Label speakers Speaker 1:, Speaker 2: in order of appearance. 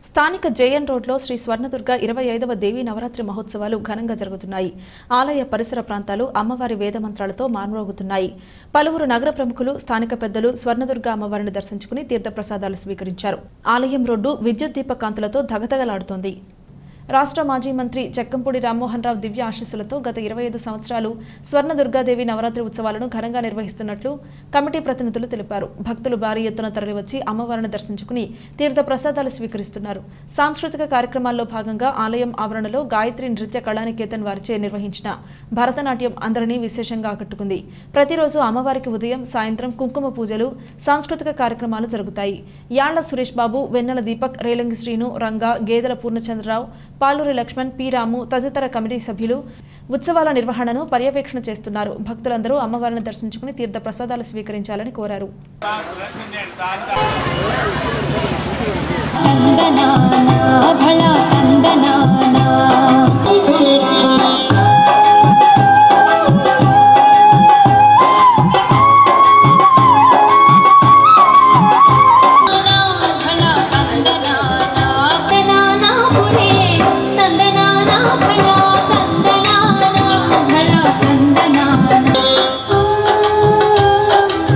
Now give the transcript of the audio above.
Speaker 1: స్థానిక జేఎన్ రోడ్లో శ్రీ స్వర్ణదుర్గ 25వ దేవీ నవరాత్రి మహోత్సవాలు ఘనంగా జరుగుతున్నాయి. ఆలయ పరిసర ప్రాంతాలు అమ్మవారి వేదమంత్రాలతో మార్మోగుతున్నాయి. పలువురు నగర ప్రముఖులు, స్థానిక పెద్దలు స్వర్ణదుర్గ అమ్మవారిని దర్శించుకుని తీర్థప్రసాదాలు స్వీకరించారు. ఆలయం రోడ్డు విద్యుత్ దీప కాంతులతో ధగధగలాడుతోంది. రాష్ట్ర మాజీ మంత్రి చెక్కంపూడి రామ్మోహన్ రావు దివ్య ఆశీస్సులతో గత 25 సంవత్సరాలు స్వర్ణదుర్గాదేవి నవరాత్రి ఉత్సవాలను ఘనంగా నిర్వహిస్తున్నట్లు కమిటీ ప్రతినిధులు తెలిపారు. భక్తులు భారీ ఎత్తున తరలివచ్చి అమ్మవారిని దర్శించుకుని తీర్థ ప్రసాదాలు స్వీకరిస్తున్నారు. సాంస్కృతిక కార్యక్రమాల్లో భాగంగా ఆలయం ఆవరణలో గాయత్రి నృత్య కళానికేతన్ వారిచే నిర్వహించిన భరతనాట్యం అందరినీ విశేషంగా ఆకట్టుకుంది. ప్రతిరోజు అమ్మవారికి ఉదయం, సాయంత్రం కుంకుమ పూజలు, సాంస్కృతిక కార్యక్రమాలు జరుగుతాయి. యాళ్ల సురేష్ బాబు, వెన్నెల దీపక్, రేలంగి శ్రీను, రంగా, గేదెల పూర్ణచంద్రరావు, పాలూరి లక్ష్మణ్, పి రాము తదితర కమిటీ సభ్యులు ఉత్సవాల నిర్వహణను పర్యవేక్షణ చేస్తున్నారు. భక్తులందరూ అమ్మవారిని దర్శించుకుని తీర్థ ప్రసాదాలు స్వీకరించాలని కోరారు.
Speaker 2: भला